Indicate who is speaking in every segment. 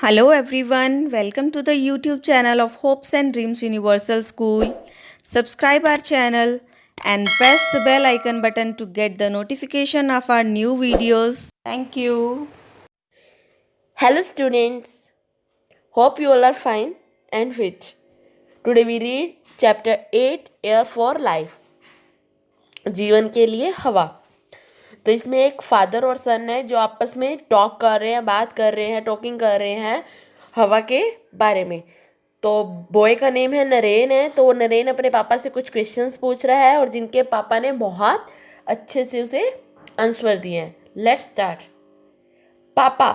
Speaker 1: Hello everyone, welcome to the YouTube channel of Hopes and Dreams Universal School. Subscribe our channel and press the bell icon button to get the notification of our new videos. Thank you.
Speaker 2: Hello students, hope you all are fine and fit. Today we read chapter 8 Air for Life. जीवन के लिए हवा। तो इसमें एक father और सन है जो आपस में टॉक कर रहे हैं, बात कर रहे हैं, टॉकिंग कर रहे हैं हवा के बारे में। तो बॉय का नेम है नरेन है, तो नरेन अपने पापा से कुछ क्वेश्चंस पूछ रहा है और जिनके पापा ने बहुत अच्छे से उसे आंसर दिए हैं। Let's start. Papa,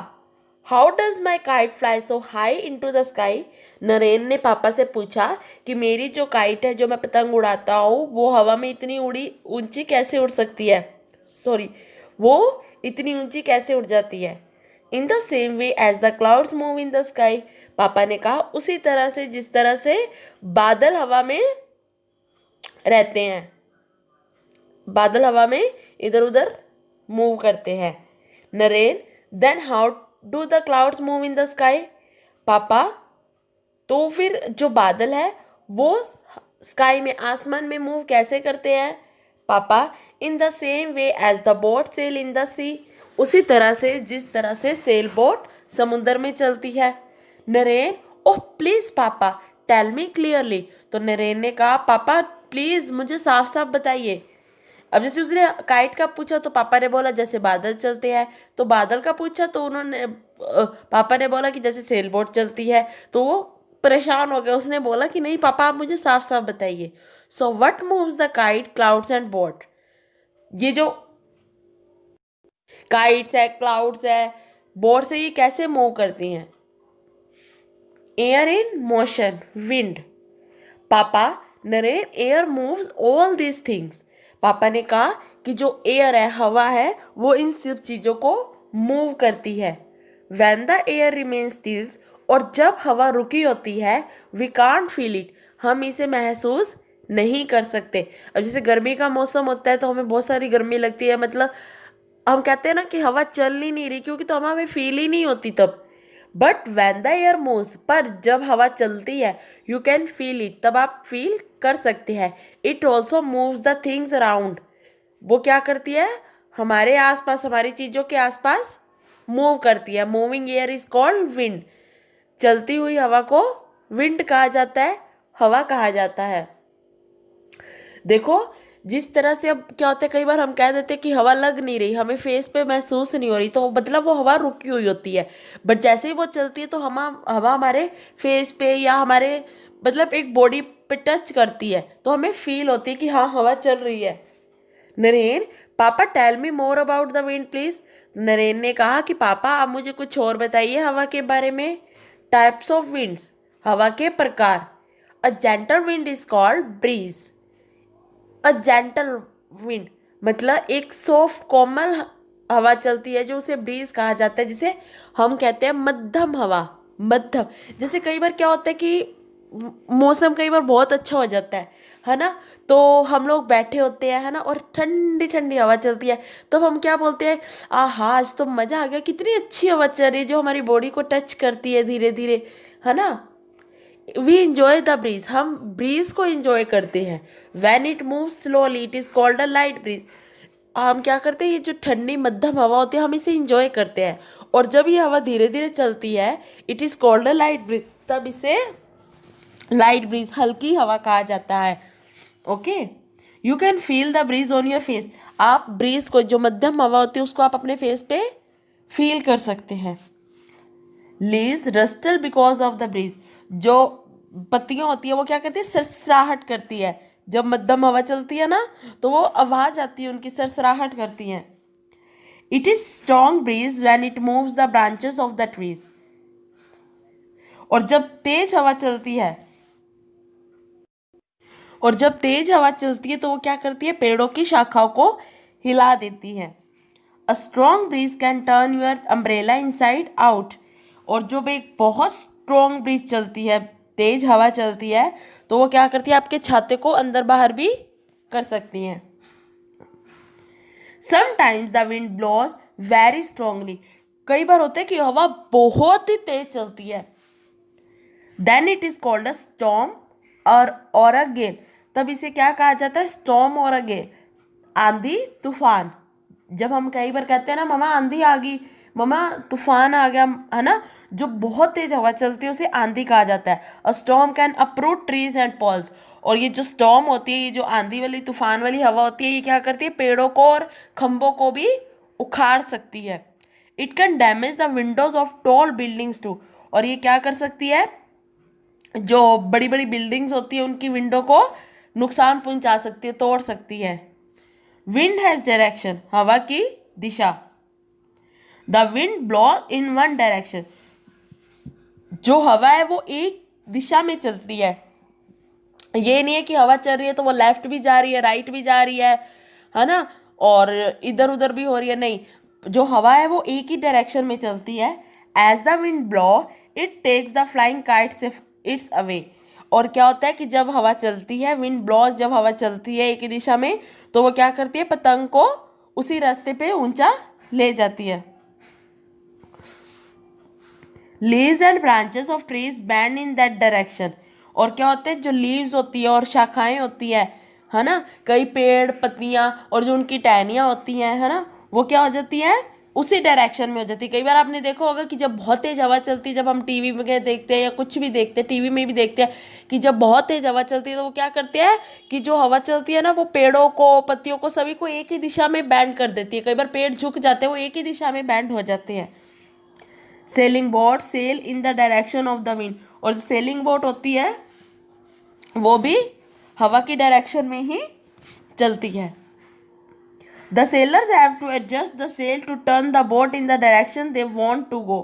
Speaker 2: how does my kite fly so high into the sky? Naren ने पापा से पूछा कि मेरी जो काइट है, जो मैं पतंग उड़ाता हूँ, वो हवा में इतनी ऊंची कैसे उड़ सकती है? वो इतनी ऊंची कैसे उड़ जाती है? In the same way as the clouds move in the sky. पापा ने कहा उसी तरह से जिस तरह से बादल हवा में रहते हैं, बादल हवा में इधर उधर मूव करते हैं। Naren, then how do the clouds move in the sky? पापा, तो फिर जो बादल है वो स्काई में, आसमान में मूव कैसे करते हैं? Papa, in the same way as the boat sail in the sea. उसी तरह से जिस तरह से सेल बोट समुद्र में चलती है। नरेन, ओह प्लीज पापा, टेल मी क्लियरली। तो नरेन ने कहा पापा प्लीज मुझे साफ साफ बताइए। अब जैसे उसने काइट का पूछा तो पापा ने बोला जैसे बादल चलते हैं, तो बादल का पूछा तो पापा ने बोला कि जैसे सेल बोट चलती है। तो वो परेशान हो गया, उसने बोला कि नहीं पापा आप मुझे साफ साफ बताइए। So what moves the kite, clouds and boat? ये जो काइट्स है, क्लाउड्स है, बोट से ये कैसे मूव करती हैं? Air in motion, wind. Papa, Naren, air moves all these things. पापा ने कहा कि जो एयर है, हवा है, वो इन सब चीजों को मूव करती है। When the air remains still, और जब हवा रुकी होती है, वी कांट फील इट, हम इसे महसूस नहीं कर सकते। अब जैसे गर्मी का मौसम होता है तो हमें बहुत सारी गर्मी लगती है, मतलब हम कहते हैं ना कि हवा चल ही नहीं रही, क्योंकि तो हमें फील ही नहीं होती तब। But when the air moves, पर जब हवा चलती है, यू कैन फील इट, तब आप फील कर सकते हैं। It also moves the things around, वो क्या करती है? हमारे आसपास, हमारी चीजों के आसपास मूव करती है। Moving air is called wind. चलती हुई हवा को विंड कहा जाता है, हवा कहा जाता है। देखो जिस तरह से, अब क्या होता है कई बार हम कह देते हैं कि हवा लग नहीं रही, हमें फेस पे महसूस नहीं हो रही, तो मतलब वो हवा रुकी हुई होती है। बट जैसे ही वो चलती है तो हवा हमारे फेस पे या हमारे मतलब एक बॉडी पे टच करती है, तो हमें फील होती है कि हाँ हवा चल रही है। Naren, papa tell me more about the wind please. Naren ने कहा कि पापा आप मुझे कुछ और बताइए हवा के बारे में। टाइप्स ऑफ विंड्स, हवा के प्रकार। A gentle wind is called breeze. A gentle wind मतलब एक सॉफ्ट कोमल हवा चलती है जो उसे ब्रीज कहा जाता है, जिसे हम कहते हैं मध्यम हवा। मध्यम, जैसे कई बार क्या होता है कि मौसम कई बार बहुत अच्छा हो जाता है ना, तो हम लोग बैठे होते हैं, है ना, और ठंडी ठंडी हवा चलती है, तो हम क्या बोलते हैं, आहा आज तो मजा आ गया, कितनी अच्छी हवा चल रही है जो हमारी बॉडी को टच करती है धीरे धीरे, है ना। वी इंजॉय द ब्रीज, हम ब्रीज को इंजॉय करते हैं। When it move slowly it is called a light breeze. हम क्या करते हैं, ये जो ठंडी मध्यम हवा होती है हम इसे इंजॉय करते हैं, और जब ये हवा धीरे धीरे चलती है it is called a light breeze, तब इसे लाइट ब्रीज, हल्की हवा कहा जाता है। Okay, you can feel the breeze on your face. आप ब्रीज को, जो मध्यम हवा होती है उसको आप अपने फेस पे फील कर सकते हैं। Leaves rustle because of the breeze, जो पत्तियां होती है वो क्या करती है, सरसराहट करती है। जब मध्यम हवा चलती है ना तो वो आवाज आती है, उनकी सरसराहट करती है। It is strong breeze when it moves the branches of the trees. और जब तेज हवा चलती है, तो वो क्या करती है, पेड़ों की शाखाओं को हिला देती है। A strong breeze can turn your umbrella inside out. और जब एक बहुत स्ट्रॉन्ग ब्रीज चलती है, तेज हवा चलती है, तो वो क्या करती है, आपके छाते को अंदर बाहर भी कर सकती है। Sometimes the wind blows very strongly, कई बार होता है कि हवा बहुत ही तेज चलती है, then it is called a storm or a गेल। तब इसे क्या कहा जाता है? स्टॉर्म और अ गेल, आंधी तूफान। जब हम कई बार कहते हैं ना मम्मा आंधी आ गई, मम्मा तूफान आ गया, है ना, जो बहुत तेज हवा चलती है उसे आंधी कहा जाता है। A storm can uproot trees and poles. और ये जो स्टॉर्म होती है, ये जो आंधी वाली तूफान वाली हवा होती है, ये क्या करती है? पेड़ों को और खंभों को भी उखाड़ सकती है। It can damage the windows of tall buildings too. और ये क्या कर सकती है? जो बड़ी बड़ी बिल्डिंग्स होती है उनकी विंडो को नुकसान पहुंचा सकती है, तोड़ सकती है। विंड हैज डायरेक्शन, हवा की दिशा। The wind blow in one direction, जो हवा है वो एक दिशा में चलती है। ये नहीं है कि हवा चल रही है तो वो लेफ्ट भी जा रही है, राइट भी जा रही है ना, और इधर उधर भी हो रही है, नहीं। जो हवा है वो एक ही डायरेक्शन में चलती है। As the wind blow it takes the flying kites its away. और क्या होता है कि जब हवा चलती है, विंड ब्लोज, जब हवा चलती है एक ही दिशा में, तो वो क्या करती है? पतंग को उसी रास्ते पे ऊंचा ले जाती है। Leaves and branches of trees band in that direction. और क्या होता है? जो लीव्स होती है और शाखाएं होती है ना, कई पेड़ पत्तियां और जो उनकी टहनियां होती हैं, है ना, वो क्या हो जाती है? उसी डायरेक्शन में हो जाती है। कई बार आपने देखा होगा कि जब बहुत तेज हवा चलती है, जब हम टीवी में देखते हैं या कुछ भी देखते हैं, टीवी में भी देखते हैं कि जब बहुत तेज हवा चलती है तो वो क्या करते हैं कि जो हवा चलती है ना, वो पेड़ों को, पत्तियों को, सभी को एक ही दिशा में बैंड कर देती है। कई बार पेड़ झुक जाते हैं, वो एक ही दिशा में बैंड हो जाते हैं। Sailing boat sail in the direction of the wind. और जो सेलिंग बोट होती है वो भी हवा की डायरेक्शन में ही चलती है। The sailors have to adjust the sail to turn the boat in the direction they want to go.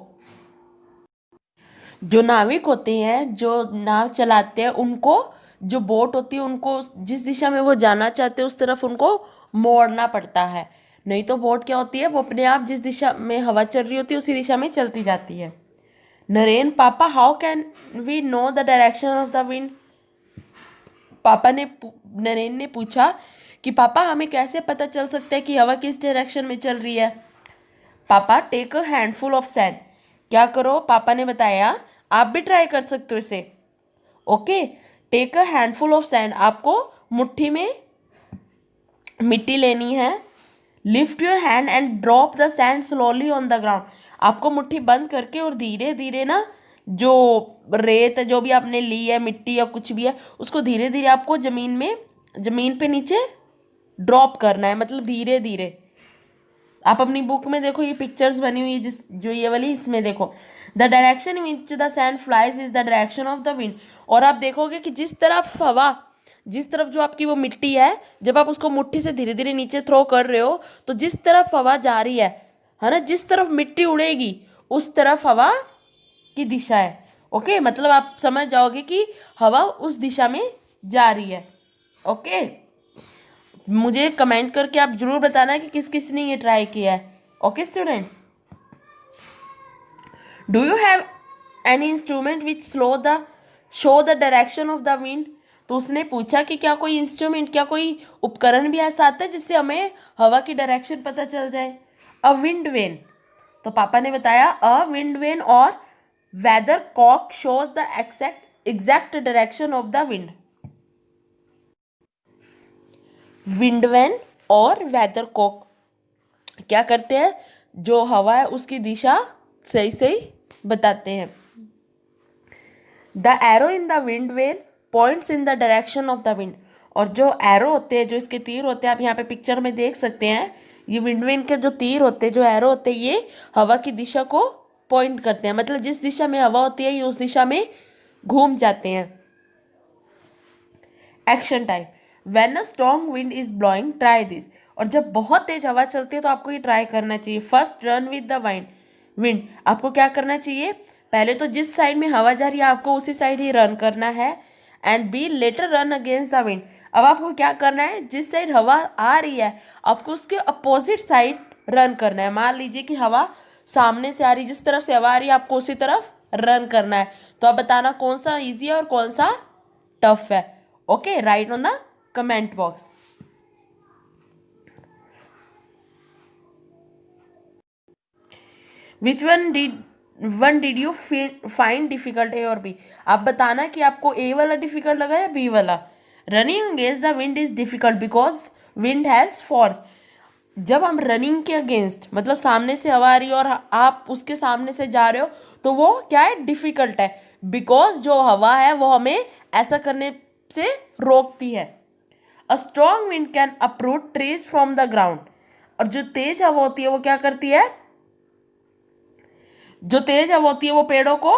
Speaker 2: जो नाविक होते हैं, जो नाव चलाते हैं, उनको, जो बोट होती है उनको जिस दिशा में वो जाना चाहते हैं उस तरफ उनको मोड़ना पड़ता है। नहीं तो बोट क्या होती है? वो अपने आप जिस दिशा में हवा चल रही होती है उसी दिशा में चलती जाती है। Naren, papa how can we know the direction of the wind? Naren ने पूछा कि पापा हमें कैसे पता चल सकता है कि हवा किस डायरेक्शन में चल रही है? पापा, take a handful of sand. क्या करो? पापा ने बताया, आप भी ट्राई कर सकते हो इसे। Okay, take a handful of sand, आपको मुट्ठी में मिट्टी लेनी है। Lift your hand and drop the sand slowly on the ground. आपको मुट्ठी बंद करके और धीरे धीरे ना, जो रेत जो भी आपने ली है, मिट्टी या कुछ भी है, उसको धीरे धीरे आपको जमीन पे नीचे ड्रॉप करना है, मतलब धीरे धीरे। आप अपनी बुक में देखो, ये पिक्चर्स बनी हुई है जो ये वाली, इसमें देखो, the direction in which the sand flies is the direction of the wind. और आप देखोगे कि जिस तरफ जो आपकी वो मिट्टी है, जब आप उसको मुट्ठी से धीरे धीरे नीचे थ्रो कर रहे हो, तो जिस तरफ हवा जा रही है ना, जिस तरफ मिट्टी उड़ेगी उस तरफ हवा की दिशा है। ओके, मतलब आप समझ जाओगे कि हवा उस दिशा में जा रही है। ओके, मुझे कमेंट करके आप जरूर बताना कि किस किस ने ये ट्राई किया है। Okay students, do you have any instrument which show the direction of the wind? तो उसने पूछा कि क्या कोई इंस्ट्रूमेंट, क्या कोई उपकरण भी ऐसा आता है जिससे हमें हवा की डायरेक्शन पता चल जाए? A wind vane. तो पापा ने बताया, अ विंड वेन और weather cock shows the exact direction of the wind. Wind vane और वेदर कॉक क्या करते हैं? जो हवा है उसकी दिशा सही सही बताते हैं। The arrow in the wind vane points in the direction of the wind. और जो एरो होते हैं, जो इसके तीर होते हैं, आप यहाँ पे पिक्चर में देख सकते हैं, ये विंड वेन के जो तीर होते हैं, जो एरो होते हैं, ये हवा की दिशा को पॉइंट करते हैं, मतलब जिस दिशा में हवा होती है ये उस दिशा में घूम जाते हैं। Action time, when a strong wind is blowing try this. और जब बहुत तेज हवा चलती है तो आपको ये ट्राई करना चाहिए। First run with the wind. आपको क्या करना चाहिए? पहले तो जिस साइड में हवा जा रही है आपको उसी साइड ही रन करना है। And be letter run against the wind. अब आपको क्या करना है? जिस साइड हवा आ रही है आपको उसके अपोजिट साइड रन करना है। मान लीजिए कि हवा सामने से आ रही, जिस तरफ से हवा आ रही है आपको उसी तरफ रन करना है। तो आप बताना कौन सा ईजी है और कौन सा टफ है। Okay, write on the comment box. Which one did you find difficult, A और बी? आप बताना कि आपको ए वाला डिफिकल्ट लगा या बी वाला। Running against the wind is difficult because wind has force. जब हम रनिंग के अगेंस्ट मतलब सामने से हवा आ रही है और आप उसके सामने से जा रहे हो तो वो क्या है, डिफिकल्ट है, बिकॉज जो हवा है वो हमें ऐसा करने से रोकती है। A strong wind can uproot trees from the ground. और जो तेज हवा होती है वो क्या करती है, जो तेज हवा होती है वो पेड़ों को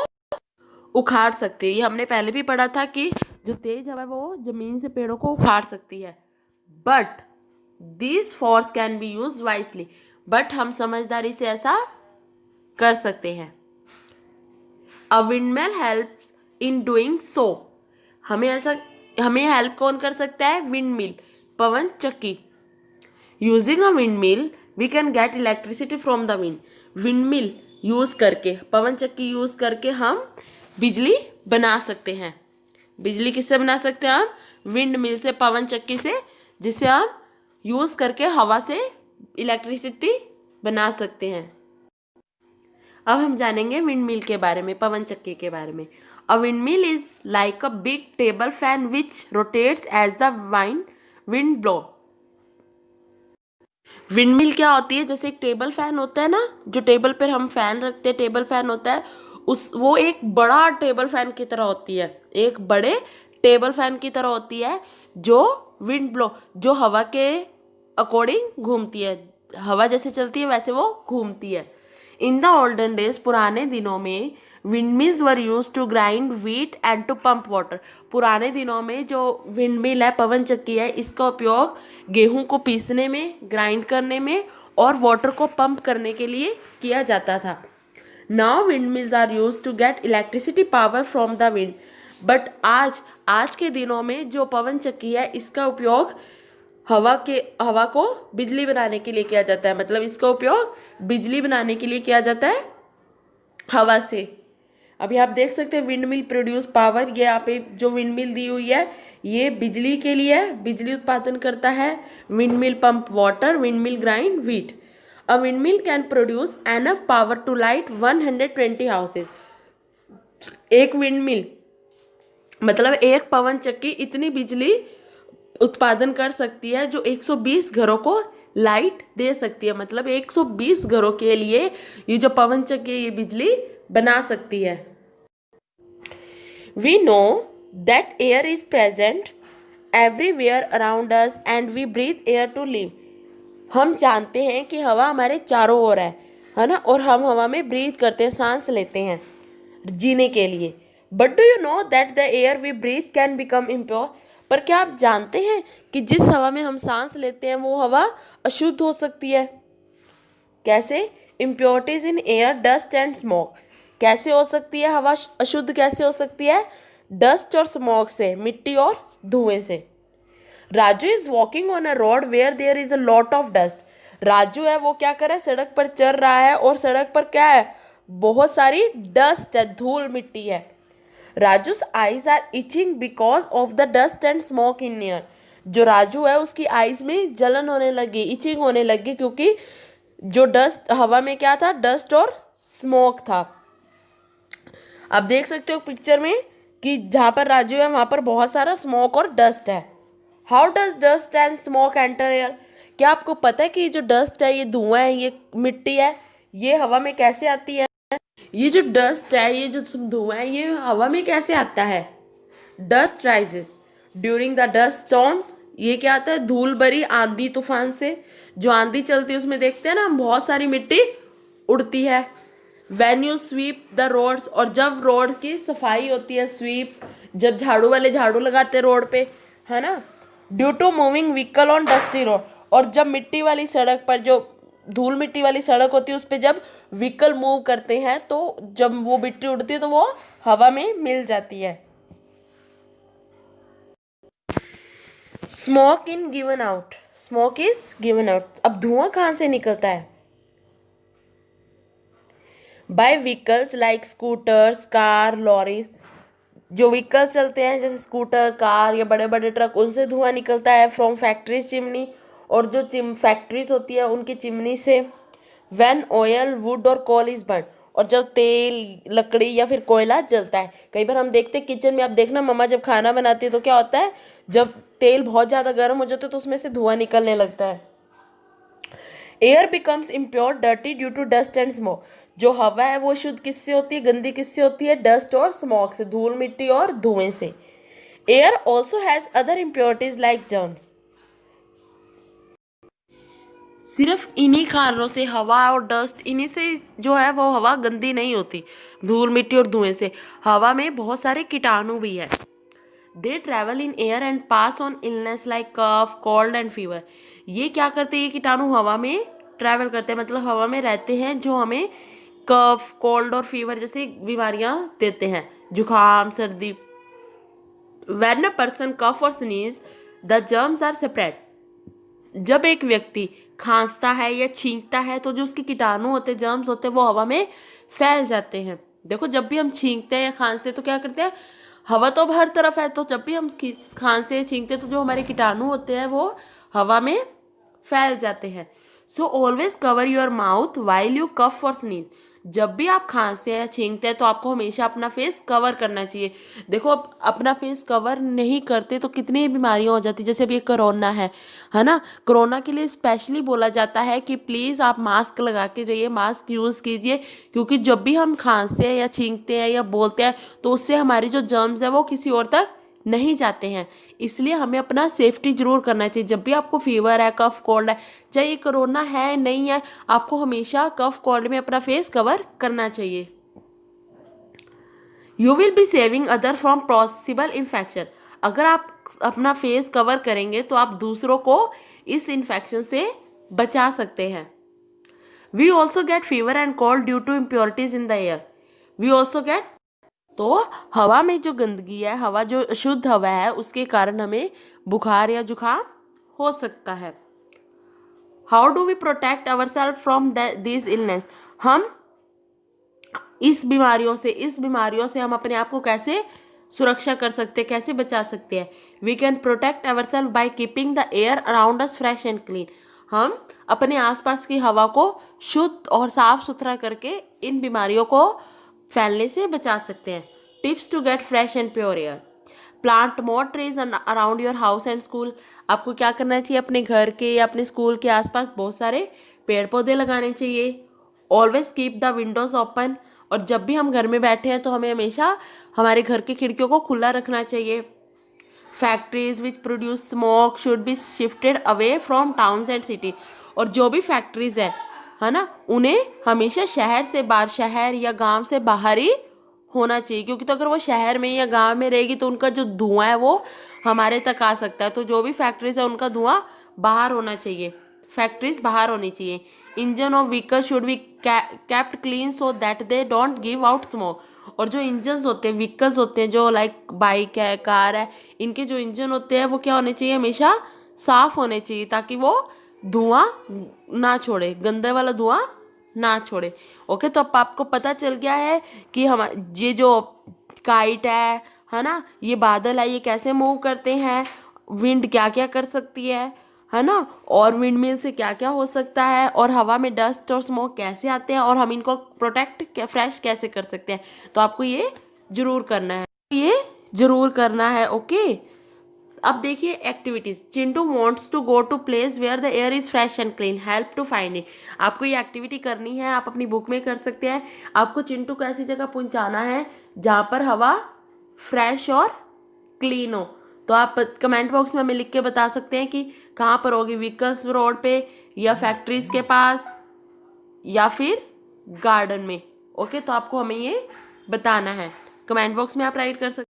Speaker 2: उखाड़ सकती है। ये हमने पहले भी पढ़ा था कि जो तेज हवा है वो जमीन से पेड़ों को उखाड़ सकती है। But this force can be use wisely, but हम समझदारी से ऐसा कर सकते हैं। A windmill helps in doing so. हमें हेल्प कौन कर सकता है, विंडमिल, पवन चक्की। Using a windmill we can get electricity from the wind. Windmill use करके, पवन चक्की यूज करके हम बिजली बना सकते हैं। बिजली किससे बना सकते हैं हम, विंड मिल से, पवन चक्की से, जिसे हम यूज करके हवा से इलेक्ट्रिसिटी बना सकते हैं। अब हम जानेंगे विंड मिल के बारे में, पवन चक्की के बारे में। A wind mill is like a big table fan which rotates as the wind blow. Wind mill क्या होती है, जैसे एक टेबल फैन होता है ना, जो टेबल पर हम फैन रखते हैं, टेबल फैन होता है, वो एक बड़ा टेबल फैन की तरह होती है, एक बड़े टेबल फैन की तरह होती है, जो विंड ब्लो, जो हवा के अकॉर्डिंग घूमती है, हवा जैसे चलती है वैसे वो घूमती है। इन द ओल्डन डेज, पुराने दिनों में, windmills were use to grind wheat and to pump water. पुराने दिनों में जो विंडमिल है, पवन चक्की है, इसका उपयोग गेहूं को पीसने में, ग्राइंड करने में और वाटर को पंप करने के लिए किया जाता था। Now windmills are use to get electricity power from the wind. But आज के दिनों में जो पवन चक्की है, इसका उपयोग हवा को बिजली बनाने के लिए किया जाता है। मतलब इसका उपयोग बिजली बनाने के लिए किया जाता है हवा से। अभी आप देख सकते हैं विंड मिल प्रोड्यूस पावर। ये यहाँ पे जो विंड मिल दी हुई है ये बिजली के लिए है, बिजली उत्पादन करता है। Wind mill pump water, wind mill grind wheat. A wind mill can produce enough power to light 120 houses. एक विंड मिल मतलब एक पवन चक्की इतनी बिजली उत्पादन कर सकती है जो 120 घरों को लाइट दे सकती है। मतलब 120 घरों के लिए ये जो पवन चक्की है ये बिजली बना सकती है। We know that air is present everywhere around us and we breathe air to live. हम जानते हैं कि हवा हमारे चारों ओर है ना, और हम हवा में ब्रीथ करते हैं, सांस लेते हैं जीने के लिए। But do you know that the air we breathe can become impure. पर क्या आप जानते हैं कि जिस हवा में हम सांस लेते हैं वो हवा अशुद्ध हो सकती है। कैसे? Impurities in air, dust and smoke. कैसे हो सकती है हवा अशुद्ध, कैसे हो सकती है? डस्ट और स्मोक से, मिट्टी और धुएं से। Raju is walking on a road where there is a lot of dust. Raju है वो क्या कर रहा है, सड़क पर चल रहा है और सड़क पर क्या है, बहुत सारी डस्ट है, धूल मिट्टी है। राजू's eyes are itching because of the dust and smoke in air. जो राजू है उसकी आईज में जलन होने लगी, इचिंग होने लगी, क्योंकि जो डस्ट हवा में क्या था, डस्ट और स्मोक था। आप देख सकते हो पिक्चर में कि जहाँ पर राजू है वहाँ पर बहुत सारा स्मोक और डस्ट है। How does dust and smoke enter air. क्या आपको पता है कि ये जो डस्ट है, ये धुआं है, ये मिट्टी है, ये हवा में कैसे आती है? ये जो डस्ट है, ये जो धुआं है, ये हवा में कैसे आता है? Dust rises during the dust storms. ये क्या आता है? धूल भरी आंधी तूफान से। जो आंधी चलती है उसमें देखते हैं ना बहुत सारी मिट्टी उड़ती है। When you sweep the roads, और जब रोड की सफाई होती है, स्वीप, जब झाड़ू वाले झाड़ू लगाते हैं रोड पे, है ना। Due to moving vehicle on dusty road, और जब मिट्टी वाली सड़क पर, जो धूल मिट्टी वाली सड़क होती है उस पर जब व्हीकल मूव करते हैं तो जब वो मिट्टी उड़ती है तो वो हवा में मिल जाती है। Smoke in given out, smoke is given out. अब धुआं कहाँ से निकलता है? By vehicles like scooters, car, lorries. जो व्हीकल्स चलते हैं जैसे स्कूटर, कार या बड़े बड़े ट्रक, उनसे धुआं निकलता है। फ्रॉम फैक्ट्रीज चिमनी, और जो फैक्ट्रीज होती है उनकी चिमनी से व्हेन ऑयल वुड और कोल इज बर्न, और जब तेल लकड़ी या फिर कोयला जलता है। कई बार हम देखते हैं किचन में, आप देखना मम्मा जब खाना बनाती है तो क्या होता है, जब तेल बहुत ज़्यादा गर्म हो जाता है तो उसमें से धुआं निकलने लगता है। Air becomes impure dirty due to dust and smoke, जो हवा है वो शुद्ध किससे होती है, गंदी किससे होती है, डस्ट और स्मोक से, धूल मिट्टी और धुएं से। Air also has other impurities like germs, सिर्फ इन्हीं कारणों से हवा और डस्ट, इन्हीं से जो है वो हवा गंदी नहीं होती, धूल मिट्टी और धुएं से। हवा में बहुत सारे कीटाणु भी है। They travel in air and pass on illness like cough cold and fever, ये क्या करते हैं, ये कीटाणु हवा में ट्रैवल करते हैं, मतलब हवा में रहते हैं, जो हमें कफ कोल्ड और फीवर जैसी बीमारियां देते हैं, जुकाम सर्दी। व्हेन अ पर्सन कफ और sneeze the germs are separate, जब एक व्यक्ति खांसता है या छींकता है तो जो उसके कीटाणु होते हैं, जर्म्स होते हैं, वो हवा में फैल जाते हैं। देखो जब भी हम छींकते हैं या खांसते हैं तो क्या करते हैं, हवा तो अब हर तरफ है, तो जब भी हम खांसते या छींकते हैं तो जो हमारे कीटाणु होते हैं वो हवा में फैल जाते हैं। So always cover your mouth while you cough और स्नीज, जब भी आप खांसते हैं या छींकते हैं तो आपको हमेशा अपना फेस कवर करना चाहिए। देखो अब अपना फेस कवर नहीं करते तो कितनी बीमारियां हो जाती, जैसे अभी ये कोरोना है ना, कोरोना के लिए स्पेशली बोला जाता है कि प्लीज़ आप मास्क लगा के रहिए, मास्क यूज़ कीजिए, क्योंकि जब भी हम खांसते हैं या छींकते हैं या बोलते हैं तो उससे हमारी जो जर्म्स है वो किसी और तक नहीं जाते हैं। इसलिए हमें अपना सेफ्टी जरूर करना चाहिए। जब भी आपको फीवर है, कफ कोल्ड है, चाहे ये कोरोना है नहीं है, आपको हमेशा कफ कोल्ड में अपना फेस कवर करना चाहिए। You will be saving other from possible infection, अगर आप अपना फेस कवर करेंगे तो आप दूसरों को इस इन्फेक्शन से बचा सकते हैं। We also get fever and cold due to impurities in the air, we also get, तो हवा में जो गंदगी है, हवा जो अशुद्ध हवा है, उसके कारण हमें बुखार या जुकाम हो सकता है। How do we protect our self from this illness, हम इस बीमारियों से हम अपने आप को कैसे सुरक्षा कर सकते हैं, कैसे बचा सकते हैं। We can protect our self by keeping the air around us fresh and clean, हम अपने आसपास की हवा को शुद्ध और साफ सुथरा करके इन बीमारियों को फैलने से बचा सकते हैं। Tips to get fresh and pure air, plant more trees around your house and school, आपको क्या करना चाहिए, अपने घर के या अपने स्कूल के आसपास बहुत सारे पेड़ पौधे लगाने चाहिए। Always keep the Windows open, और जब भी हम घर में बैठे हैं तो हमें हमेशा हमारे घर की खिड़कियों को खुला रखना चाहिए। Factories which produce smoke should be shifted away from towns and city, और जो भी फैक्ट्रीज है ना, उन्हें हमेशा शहर से बाहर, शहर या गांव से बाहर ही होना चाहिए, क्योंकि तो अगर वो शहर में या गांव में रहेगी तो उनका जो धुआं है वो हमारे तक आ सकता है। तो जो भी फैक्ट्रीज है उनका धुआं बाहर होना चाहिए, फैक्ट्रीज बाहर होनी चाहिए। Engine of vehicle should be kept clean so that they don't give out smoke, और जो इंजन्स होते हैं, व्हीकल्स होते हैं, जो लाइक बाइक है, कार है, इनके जो इंजन होते हैं वो क्या होने चाहिए, हमेशा साफ होने चाहिए, ताकि वो धुआं ना छोड़े, गंदे वाला धुआं ना छोड़े। ओके, तो अब आपको पता चल गया है कि हम ये जो काइट है ना, ये बादल है, ये कैसे मूव करते हैं, विंड क्या क्या कर सकती है ना, और विंड मिल से क्या क्या हो सकता है, और हवा में डस्ट और स्मोक कैसे आते हैं, और हम इनको प्रोटेक्ट फ्रेश कैसे कर सकते हैं। तो आपको ये जरूर करना है, ओके। अब देखिए activities. Chintu wants to go to place where the air is fresh and clean, help to find it. आपको ये एक्टिविटी करनी है, आप अपनी बुक में कर सकते हैं। आपको चिंटू को ऐसी जगह पहुंचाना है जहाँ पर हवा फ्रेश और क्लीन हो। तो आप कमेंट बॉक्स में हमें लिख के बता सकते हैं कि कहाँ पर होगी, व्हीकल्स रोड पे या फैक्ट्रीज के पास या फिर गार्डन में। ओके, तो आपको हमें ये बताना है, कमेंट बॉक्स में आप राइट कर सकते हैं।